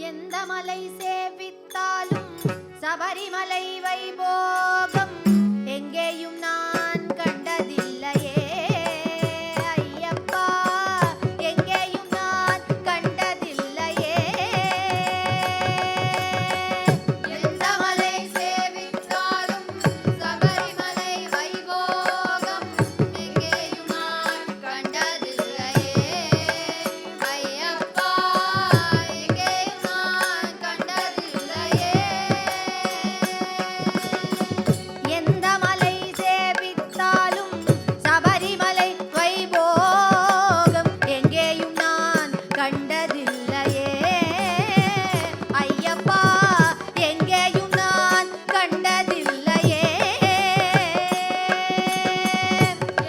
எந்த மலை சேவித்தாலும் சபரிமலை வைபோகம் எங்கேயும் நான் கண்டதில்லையே ஐயப்பா, எங்கேயும் நான் கண்டதில்லையே. எந்த மலை சேவித்தாலும் சபரிமலை வைபோகம் எங்கேயும் நான் கண்டதில்லையே ஐயப்பா, எங்கேயும் நான் கண்டதில்லையே. எந்த மலை சேவித்தாலும் சபரிமலை வைபோகம் எங்கேயும் நான் கண்டதில்லையே ஐயப்பா, எங்கேயும் நான் கண்டதில்லையே.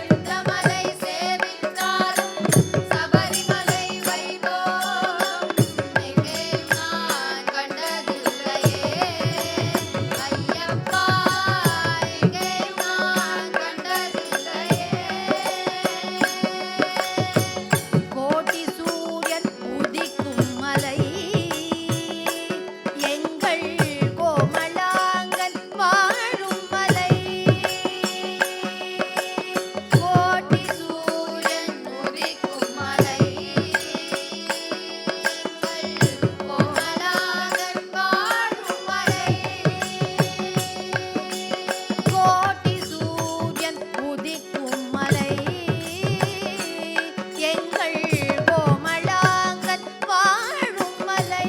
எந்த மலை சேவித்தாலும் சபரிமலை வைபோகம் எங்கேயும் நான் கண்டதில்லையே ஐயப்பா, எங்கேயும் நான் கண்டதில்லையே. கோட்டி சூரியன் உதிக்கும் மலை எங்கள் கோமளாங்கன் வாழும் மலை. கோட்டி சூரியன் உதிக்கும் மலை எங்கள் கோமளாங்கன் வாழும் மலை. கோட்டி சூரியன் உதிக்கும் மலை எங்கள் கோமளாங்கன் வாழும் மலை.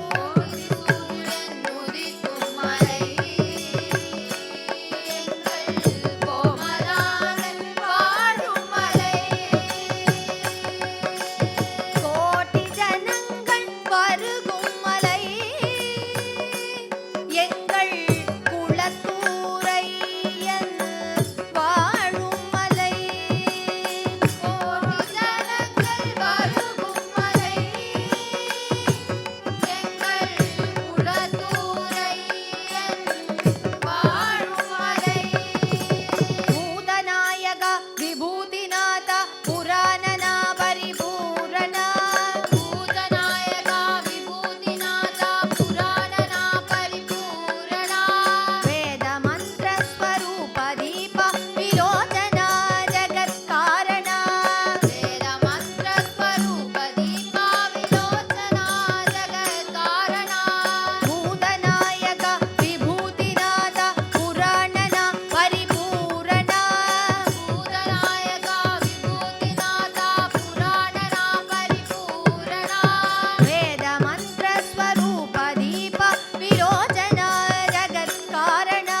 கோட்டி சூரியன் உதிக்கும் மலை எங்கள் கோமளாங்கன் வாழும் மலை. கோட்டி ஜனங்கள் வருகும் மலை எங்கள் குலத்தூரையன் வாழும் மலை. கோட்டி ஜனங்கள் வருகும் மலை எங்கள் குலத்தூரையன் வாழும் மலை. பூதநாயகா விபூதிநாதா புராணனா பரிபூரணா. பூதநாயகா விபூதிநாதா புராணனா பரிபூரணா. வேத மந்திர ஸ்வரூப தீப விலோச்சனா ஜகத்காரணா. வேத மந்திர ஸ்வரூப தீப விலோச்சனா ஜகத்காரணா. பூதநாயகா விபூதிநாதா புராணனா பரிபூரணா. பூதநாயகா விபூதிநாதா புராணனா பரிபூரணா. வேத மந்திர ஸ்வரூப தீப விலோச்சனா ஜகத்காரணா.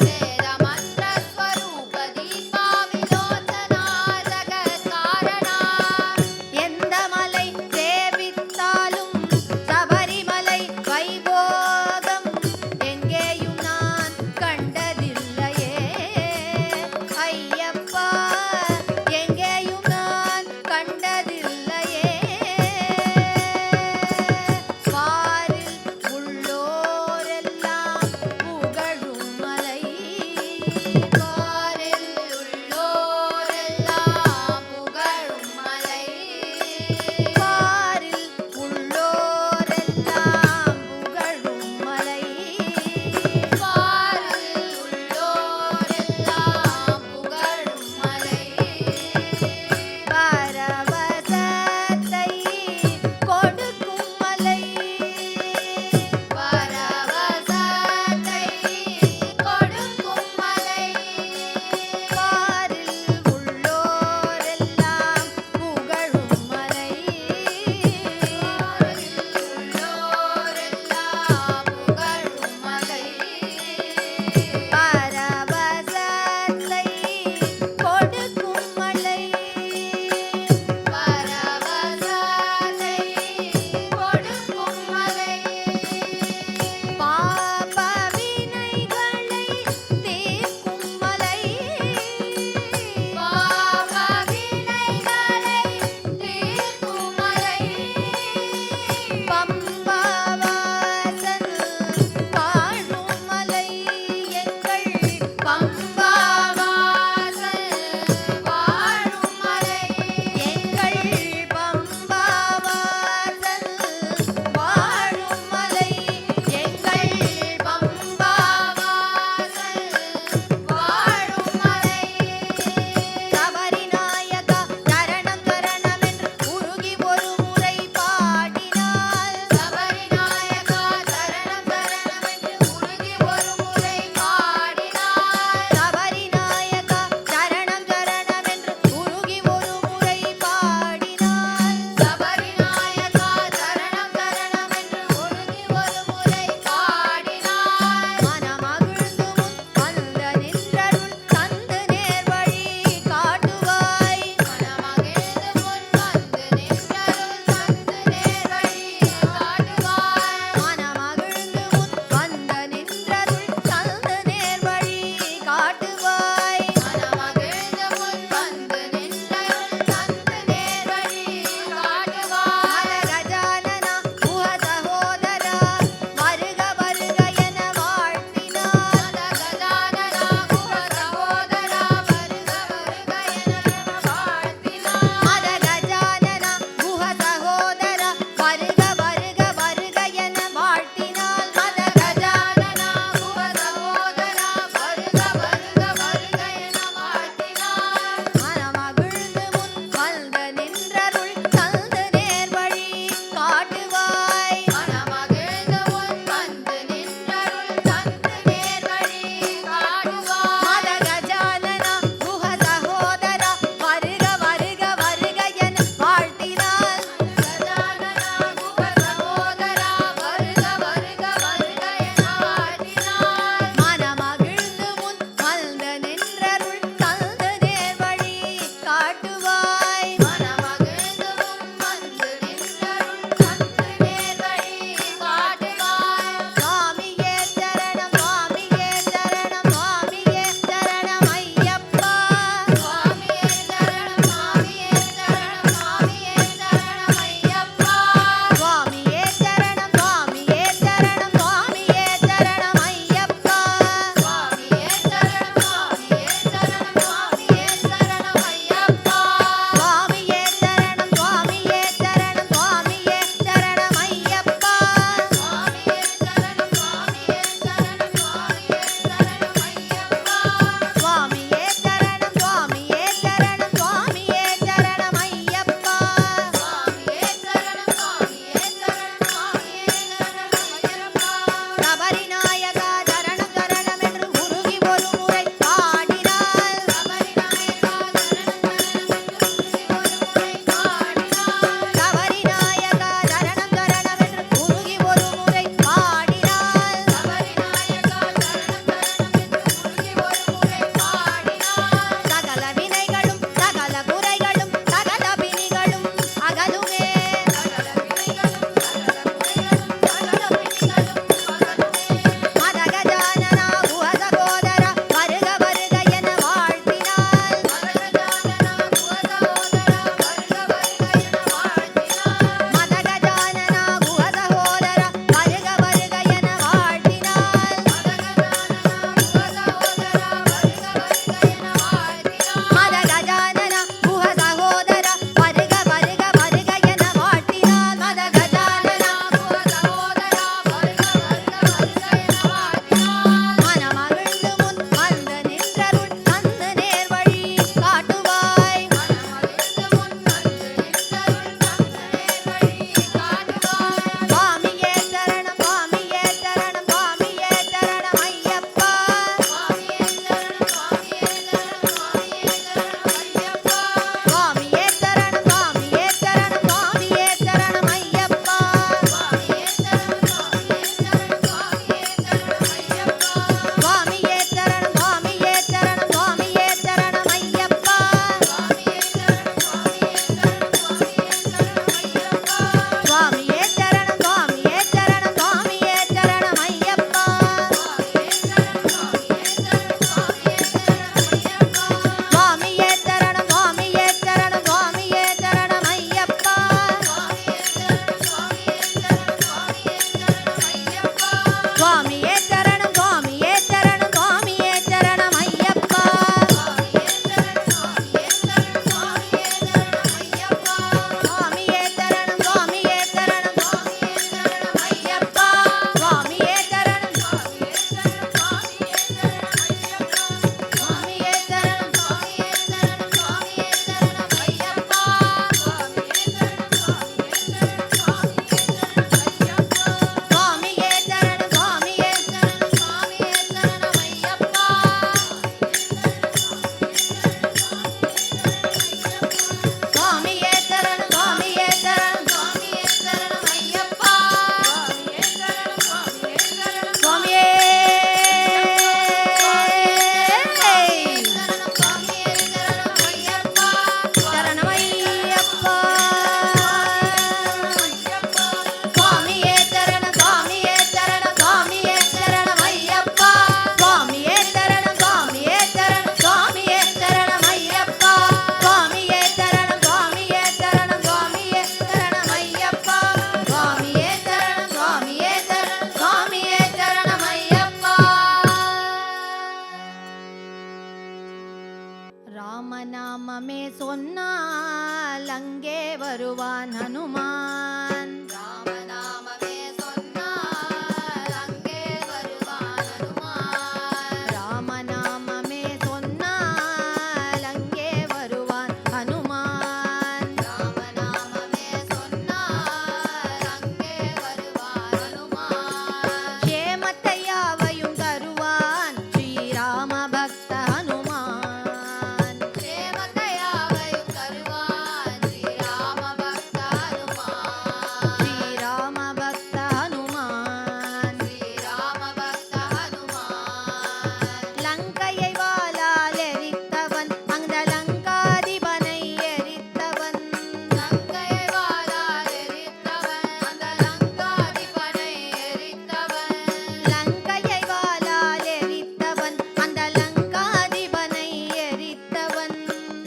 வேத மந்திர ஸ்வரூப தீப விலோச்சனா ஜகத்காரணா. எந்த மலை சேவித்தாலும் சபரிமலை வைபோகம் எங்கேயும் நான் கண்டதில்லையே ஐயப்பா, எங்கேயும் நான் கண்டதில்லையே. பாரில் உள்ளோரெல்லாம் புகழும் மலை. பாரில் உள்ளோரெல்லாம் புகழும் மலை. பாரில் உள்ளோரெல்லாம் புகழும் மலை. பாரில் உள்ளோரெல்லாம் புகழும் மலை. பரவசத்தை கொடுக்கும் மலை. பரவசத்தை கொடுக்கும் மலை. பாரில் உள்ளோரெல்லாம் புகழும் மலை. வருவான் ஹனுமான். ராமநாமமே சொன்னால் அங்கே வருவான் ஹனுமான். ராமநாமமே சொன்னால் அங்கே வருவான் ஹனுமான். ராமநாமமே சொன்னால் அங்கே வருவான் ஹனுமான். க்ஷேமத்தை யாவையும் தருவான் ஸ்ரீராம பக்த ஹனுமான். க்ஷேமத்தையாவையும் தருவான் ஸ்ரீராம பக்த ஹனுமான். ஸ்ரீராம பக்த ஹனுமான். ஸ்ரீராம பக்த ஹனுமான். லங்கையை வாளால் எரித்தவன் அந்த லங்காதிபனை எரித்தவன். லங்கையை வாளால் எரித்தவன் அந்த லங்காதிபனை எரித்தவன். லங்கையை வாளால் எரித்தவன் அந்த லங்காதிபனை எரித்தவன்.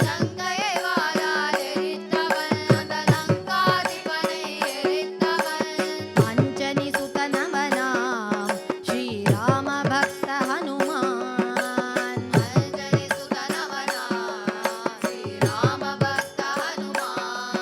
லங்கையை வாளால் எரித்தவன் அந்த லங்காதிபனை எரித்தவன். அஞ்சனி சுதனவனாம் ஸ்ரீராம பக்த ஹனுமான். அஞ்சலி சுதனவனா ஸ்ரீராம பக்த ஹனுமான்.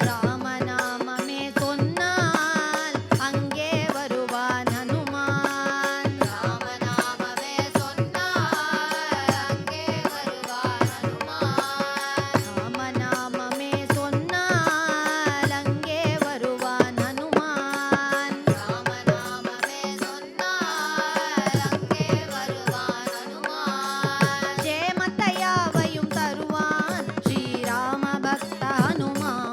ராமநாமமே சொன்னால் அங்கே வருவான் ஹனுமான். ராமநாமமே சொன்னால் அங்கே வருவான் ஹனுமான். ராமநாமமே சொன்னால் அங்கே வருவான் ஹனுமான். ராமநாமமே சொன்னால் அங்கே வருவான் ஹனுமான். க்ஷேமத்தை யாவையும் தருவான் ஸ்ரீராம பக்த ஹனுமான்.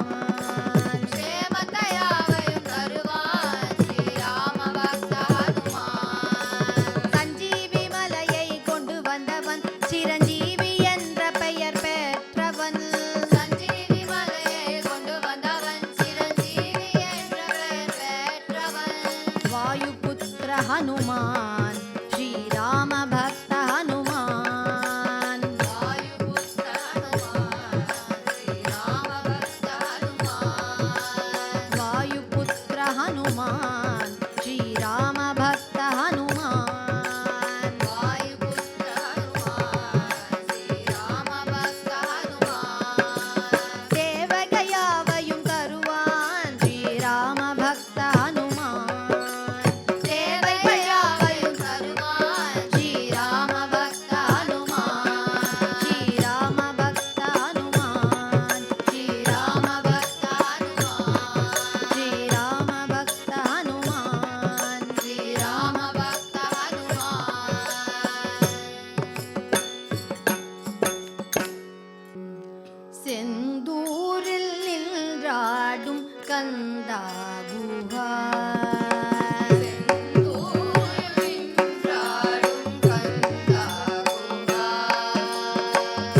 க்ஷேமத்தையாவையும் தருவான் ஸ்ரீராம பக்த ஹனுமான். சஞ்சீவி மலையை கொண்டு வந்தவன் சிரஞ்சீவி என்ற பெயர் பெற்றவன். சஞ்சீவி மலையை கொண்டு வந்தவன் சிரஞ்சீவி என்ற பெயர் பெற்றவன். வாயுபுத்திர ஹனுமான் ஸ்ரீராம பக்த ஹனுமான். வாயுபுத்திர ஹனுமான் ஸ்ரீராம பக்த ஹனுமான். வாயுபுத்திர ஹனுமான் ஸ்ரீராம பக்த ஹனுமான். வாயுபுத்திர ஹனுமான் ஸ்ரீராம பக்த ஹனுமான். தேவகையாவையும் தருவான் ஸ்ரீராம பக்த ஹனுமான். தேவையாவையும் தருவான் ஸ்ரீராம பக்த ஹனுமான். ஸ்ரீராம பக்த ஹனுமான். ஸ்ரீராம பக்த ஹனுமான். ஸ்ரீராம பக்த ஹனுமான். ஸ்ரீராம பக்த ஹனுமான். செந்தூரில் நின்றாடும் கந்தா குஹா.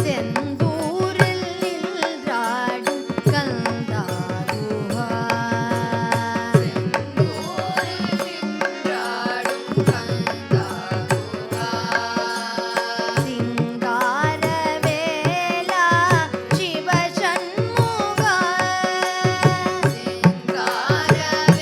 செந்தூரில் நின்றாடும் கந்தா குஹா. சிங்காரவேலா சிவசண்முகா. சிங்காரவேலா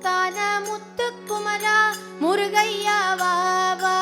முத்தான முத்துக்குமரா முருகையா வாவா